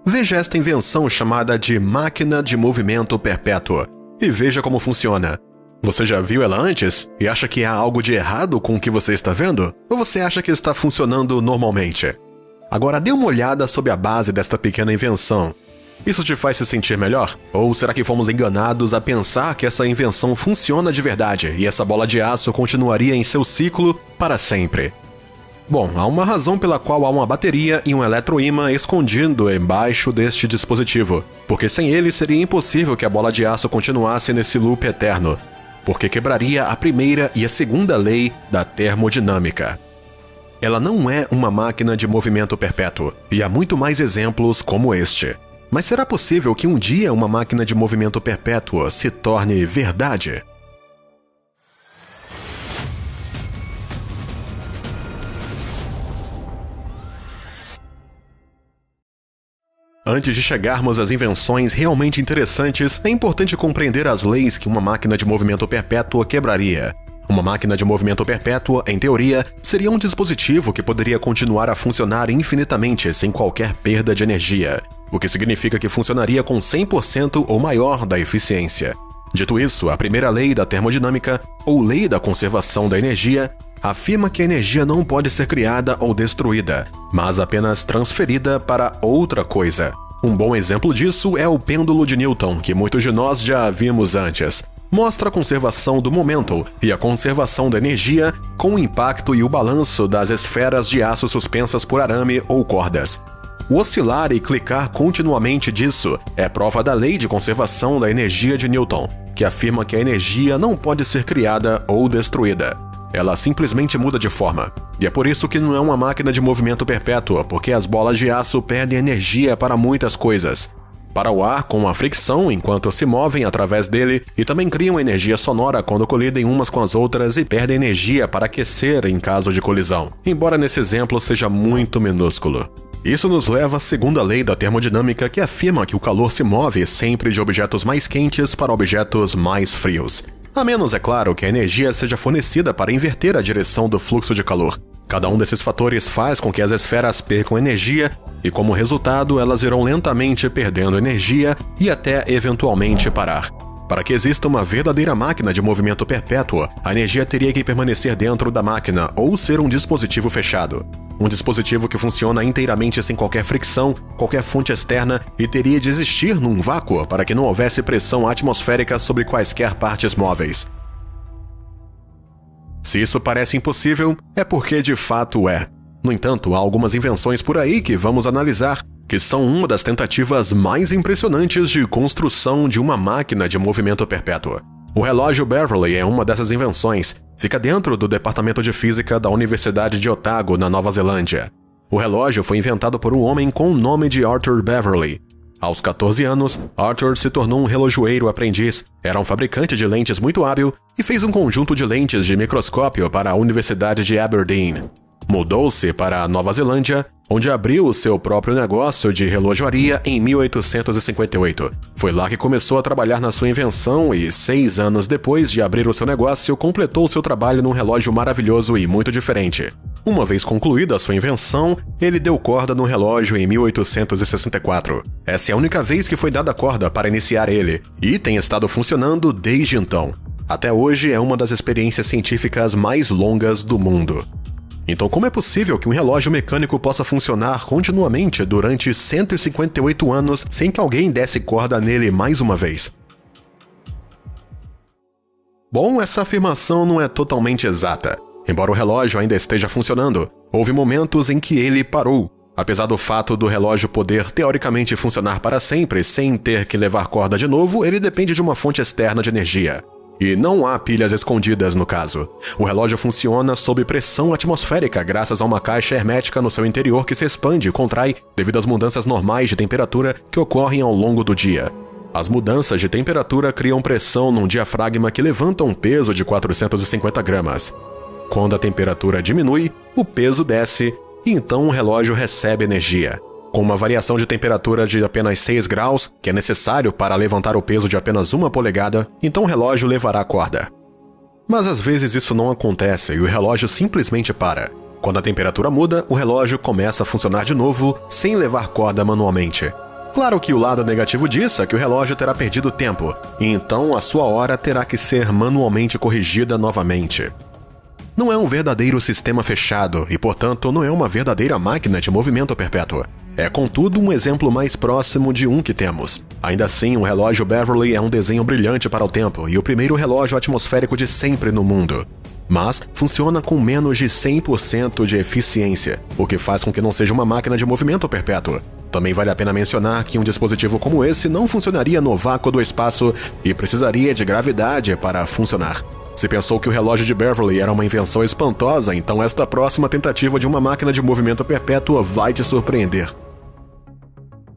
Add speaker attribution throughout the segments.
Speaker 1: Veja esta invenção chamada de máquina de movimento perpétuo e veja como funciona. Você já viu ela antes e acha que há algo de errado com o que você está vendo? Ou você acha que está funcionando normalmente? Agora dê uma olhada sob a base desta pequena invenção. Isso te faz se sentir melhor? Ou será que fomos enganados a pensar que essa invenção funciona de verdade e essa bola de aço continuaria em seu ciclo para sempre? Bom, há uma razão pela qual há uma bateria e um eletroímã escondido embaixo deste dispositivo, porque sem ele seria impossível que a bola de aço continuasse nesse loop eterno, porque quebraria a primeira e a segunda lei da termodinâmica. Ela não é uma máquina de movimento perpétuo, e há muito mais exemplos como este. Mas será possível que um dia uma máquina de movimento perpétuo se torne verdade? Antes de chegarmos às invenções realmente interessantes, é importante compreender as leis que uma máquina de movimento perpétuo quebraria. Uma máquina de movimento perpétuo, em teoria, seria um dispositivo que poderia continuar a funcionar infinitamente sem qualquer perda de energia, o que significa que funcionaria com 100% ou maior da eficiência. Dito isso, a primeira lei da termodinâmica, ou lei da conservação da energia, afirma que a energia não pode ser criada ou destruída, mas apenas transferida para outra coisa. Um bom exemplo disso é o pêndulo de Newton, que muitos de nós já vimos antes. Mostra a conservação do momento e a conservação da energia com o impacto e o balanço das esferas de aço suspensas por arame ou cordas. O oscilar e clicar continuamente disso é prova da lei de conservação da energia de Newton, que afirma que a energia não pode ser criada ou destruída. Ela simplesmente muda de forma. E é por isso que não é uma máquina de movimento perpétuo, porque as bolas de aço perdem energia para muitas coisas. Para o ar com a fricção enquanto se movem através dele e também criam energia sonora quando colidem umas com as outras e perdem energia para aquecer em caso de colisão, embora nesse exemplo seja muito minúsculo. Isso nos leva à segunda lei da termodinâmica, que afirma que o calor se move sempre de objetos mais quentes para objetos mais frios. A menos, é claro, que a energia seja fornecida para inverter a direção do fluxo de calor. Cada um desses fatores faz com que as esferas percam energia e, como resultado, elas irão lentamente perdendo energia e até eventualmente parar. Para que exista uma verdadeira máquina de movimento perpétuo, a energia teria que permanecer dentro da máquina ou ser um dispositivo fechado. Um dispositivo que funciona inteiramente sem qualquer fricção, qualquer fonte externa e teria de existir num vácuo para que não houvesse pressão atmosférica sobre quaisquer partes móveis. Se isso parece impossível, é porque de fato é. No entanto, há algumas invenções por aí que vamos analisar, que são uma das tentativas mais impressionantes de construção de uma máquina de movimento perpétuo. O relógio Beverly é uma dessas invenções. Fica dentro do Departamento de Física da Universidade de Otago, na Nova Zelândia. O relógio foi inventado por um homem com o nome de Arthur Beverly. Aos 14 anos, Arthur se tornou um relojoeiro aprendiz, era um fabricante de lentes muito hábil e fez um conjunto de lentes de microscópio para a Universidade de Aberdeen. Mudou-se para a Nova Zelândia, onde abriu o seu próprio negócio de relojoaria em 1858. Foi lá que começou a trabalhar na sua invenção e, 6 anos depois de abrir o seu negócio, completou seu trabalho num relógio maravilhoso e muito diferente. Uma vez concluída a sua invenção, ele deu corda no relógio em 1864. Essa é a única vez que foi dada corda para iniciar ele, e tem estado funcionando desde então. Até hoje é uma das experiências científicas mais longas do mundo. Então, como é possível que um relógio mecânico possa funcionar continuamente durante 158 anos sem que alguém desse corda nele mais uma vez? Bom, essa afirmação não é totalmente exata. Embora o relógio ainda esteja funcionando, houve momentos em que ele parou. Apesar do fato do relógio poder teoricamente funcionar para sempre sem ter que levar corda de novo, ele depende de uma fonte externa de energia. E não há pilhas escondidas no caso. O relógio funciona sob pressão atmosférica graças a uma caixa hermética no seu interior que se expande e contrai devido às mudanças normais de temperatura que ocorrem ao longo do dia. As mudanças de temperatura criam pressão num diafragma que levanta um peso de 450 gramas. Quando a temperatura diminui, o peso desce e então o relógio recebe energia. Com uma variação de temperatura de apenas 6 graus, que é necessário para levantar o peso de apenas 1 polegada, então o relógio levará a corda. Mas às vezes isso não acontece e o relógio simplesmente para. Quando a temperatura muda, o relógio começa a funcionar de novo, sem levar corda manualmente. Claro que o lado negativo disso é que o relógio terá perdido tempo, e então a sua hora terá que ser manualmente corrigida novamente. Não é um verdadeiro sistema fechado e, portanto, não é uma verdadeira máquina de movimento perpétuo. É, contudo, um exemplo mais próximo de um que temos. Ainda assim, o relógio Beverly é um desenho brilhante para o tempo e o primeiro relógio atmosférico de sempre no mundo. Mas funciona com menos de 100% de eficiência, o que faz com que não seja uma máquina de movimento perpétuo. Também vale a pena mencionar que um dispositivo como esse não funcionaria no vácuo do espaço e precisaria de gravidade para funcionar. Se pensou que o relógio de Beverly era uma invenção espantosa, então esta próxima tentativa de uma máquina de movimento perpétuo vai te surpreender.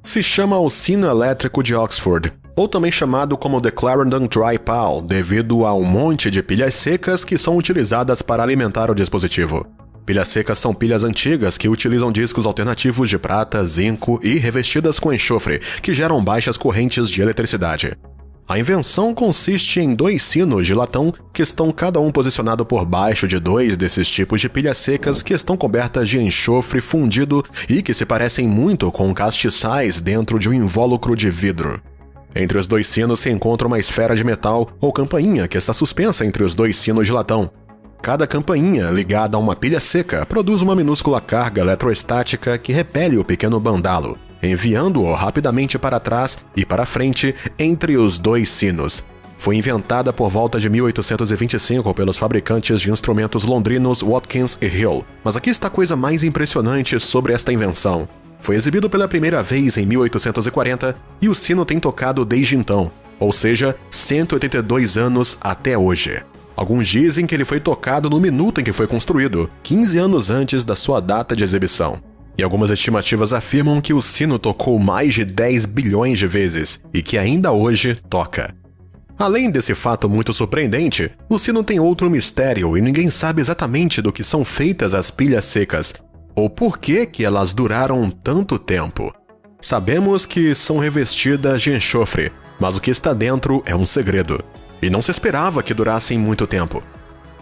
Speaker 1: Se chama o sino elétrico de Oxford, ou também chamado como The Clarendon Dry Pal, devido a um monte de pilhas secas que são utilizadas para alimentar o dispositivo. Pilhas secas são pilhas antigas que utilizam discos alternativos de prata, zinco e revestidas com enxofre, que geram baixas correntes de eletricidade. A invenção consiste em 2 sinos de latão que estão cada um posicionado por baixo de 2 desses tipos de pilhas secas que estão cobertas de enxofre fundido e que se parecem muito com castiçais dentro de um invólucro de vidro. Entre os 2 sinos se encontra uma esfera de metal ou campainha que está suspensa entre os 2 sinos de latão. Cada campainha, ligada a uma pilha seca, produz uma minúscula carga eletrostática que repele o pequeno bandalo, enviando-o rapidamente para trás e para frente entre os 2 sinos. Foi inventada por volta de 1825 pelos fabricantes de instrumentos londrinos Watkins e Hill. Mas aqui está a coisa mais impressionante sobre esta invenção. Foi exibido pela primeira vez em 1840 e o sino tem tocado desde então, ou seja, 182 anos até hoje. Alguns dizem que ele foi tocado no minuto em que foi construído, 15 anos antes da sua data de exibição. E algumas estimativas afirmam que o sino tocou mais de 10 bilhões de vezes e que ainda hoje toca. Além desse fato muito surpreendente, o sino tem outro mistério e ninguém sabe exatamente do que são feitas as pilhas secas, ou por que elas duraram tanto tempo. Sabemos que são revestidas de enxofre, mas o que está dentro é um segredo. E não se esperava que durassem muito tempo.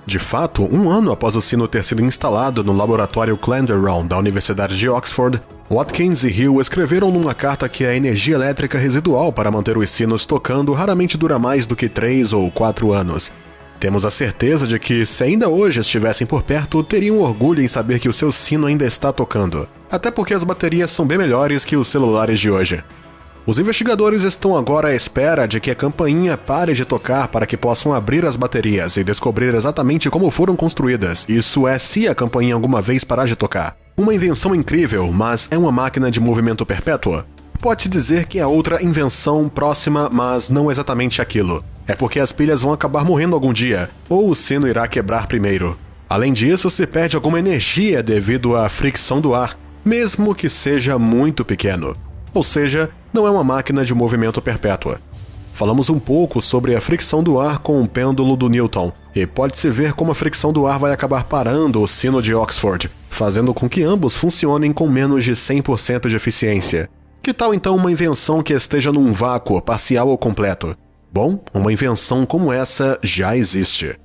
Speaker 1: De fato, 1 ano após o sino ter sido instalado no laboratório Clenderon da Universidade de Oxford, Watkins e Hill escreveram numa carta que a energia elétrica residual para manter os sinos tocando raramente dura mais do que 3 ou 4 anos. Temos a certeza de que, se ainda hoje estivessem por perto, teriam orgulho em saber que o seu sino ainda está tocando, até porque as baterias são bem melhores que os celulares de hoje. Os investigadores estão agora à espera de que a campainha pare de tocar para que possam abrir as baterias e descobrir exatamente como foram construídas, isso é, se a campainha alguma vez parar de tocar. Uma invenção incrível, mas é uma máquina de movimento perpétuo? Pode-se dizer que é outra invenção próxima, mas não exatamente aquilo. É porque as pilhas vão acabar morrendo algum dia, ou o sino irá quebrar primeiro. Além disso, se perde alguma energia devido à fricção do ar, mesmo que seja muito pequeno. Ou seja, não é uma máquina de movimento perpétua. Falamos um pouco sobre a fricção do ar com o pêndulo do Newton, e pode-se ver como a fricção do ar vai acabar parando o sino de Oxford, fazendo com que ambos funcionem com menos de 100% de eficiência. Que tal então uma invenção que esteja num vácuo, parcial ou completo? Bom, uma invenção como essa já existe.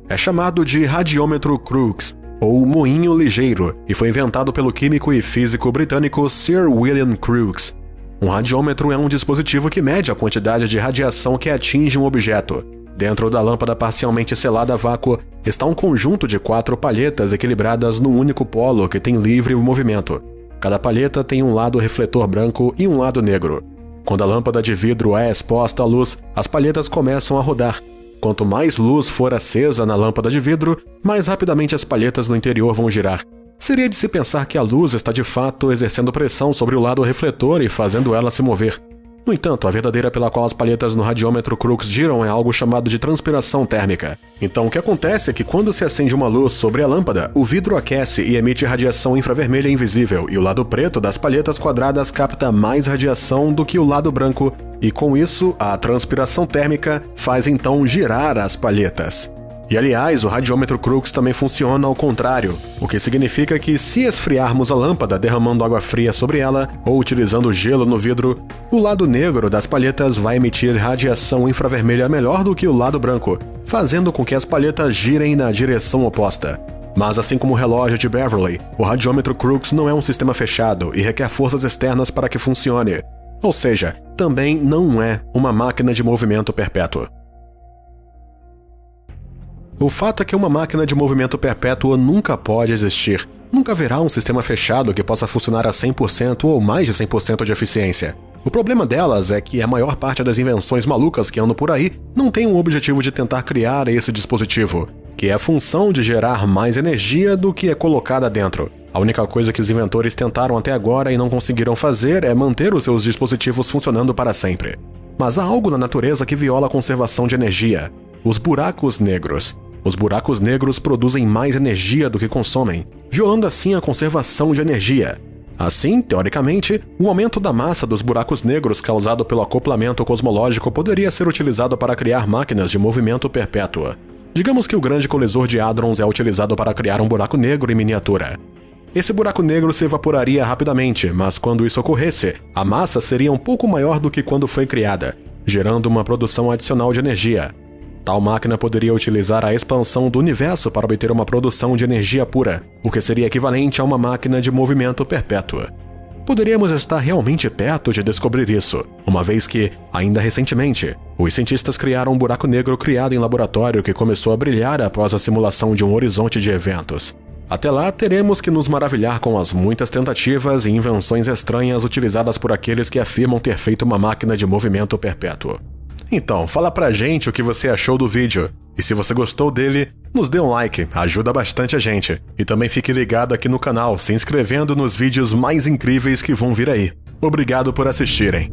Speaker 1: É chamado de radiômetro Crookes, ou moinho ligeiro, e foi inventado pelo químico e físico britânico Sir William Crookes. Um radiômetro é um dispositivo que mede a quantidade de radiação que atinge um objeto. Dentro da lâmpada parcialmente selada a vácuo está um conjunto de 4 palhetas equilibradas num único polo que tem livre movimento. Cada palheta tem um lado refletor branco e um lado negro. Quando a lâmpada de vidro é exposta à luz, as palhetas começam a rodar. Quanto mais luz for acesa na lâmpada de vidro, mais rapidamente as palhetas no interior vão girar. Seria de se pensar que a luz está de fato exercendo pressão sobre o lado refletor e fazendo ela se mover. No entanto, a verdadeira pela qual as palhetas no radiômetro Crookes giram é algo chamado de transpiração térmica. Então o que acontece é que quando se acende uma luz sobre a lâmpada, o vidro aquece e emite radiação infravermelha invisível, e o lado preto das palhetas quadradas capta mais radiação do que o lado branco, e com isso, a transpiração térmica faz então girar as palhetas. E aliás, o radiômetro Crookes também funciona ao contrário, o que significa que se esfriarmos a lâmpada derramando água fria sobre ela ou utilizando gelo no vidro, o lado negro das palhetas vai emitir radiação infravermelha melhor do que o lado branco, fazendo com que as palhetas girem na direção oposta. Mas assim como o relógio de Beverly, o radiômetro Crookes não é um sistema fechado e requer forças externas para que funcione. Ou seja, também não é uma máquina de movimento perpétuo. O fato é que uma máquina de movimento perpétuo nunca pode existir. Nunca haverá um sistema fechado que possa funcionar a 100% ou mais de 100% de eficiência. O problema delas é que a maior parte das invenções malucas que andam por aí não tem o objetivo de tentar criar esse dispositivo, que é a função de gerar mais energia do que é colocada dentro. A única coisa que os inventores tentaram até agora e não conseguiram fazer é manter os seus dispositivos funcionando para sempre. Mas há algo na natureza que viola a conservação de energia: os buracos negros. Os buracos negros produzem mais energia do que consomem, violando assim a conservação de energia. Assim, teoricamente, o aumento da massa dos buracos negros causado pelo acoplamento cosmológico poderia ser utilizado para criar máquinas de movimento perpétuo. Digamos que o grande colisor de hadrons é utilizado para criar um buraco negro em miniatura. Esse buraco negro se evaporaria rapidamente, mas quando isso ocorresse, a massa seria um pouco maior do que quando foi criada, gerando uma produção adicional de energia. Tal máquina poderia utilizar a expansão do universo para obter uma produção de energia pura, o que seria equivalente a uma máquina de movimento perpétuo. Poderíamos estar realmente perto de descobrir isso, uma vez que, ainda recentemente, os cientistas criaram um buraco negro criado em laboratório que começou a brilhar após a simulação de um horizonte de eventos. Até lá, teremos que nos maravilhar com as muitas tentativas e invenções estranhas utilizadas por aqueles que afirmam ter feito uma máquina de movimento perpétuo. Então, fala pra gente o que você achou do vídeo. E se você gostou dele, nos dê um like, ajuda bastante a gente. E também fique ligado aqui no canal, se inscrevendo nos vídeos mais incríveis que vão vir aí. Obrigado por assistirem.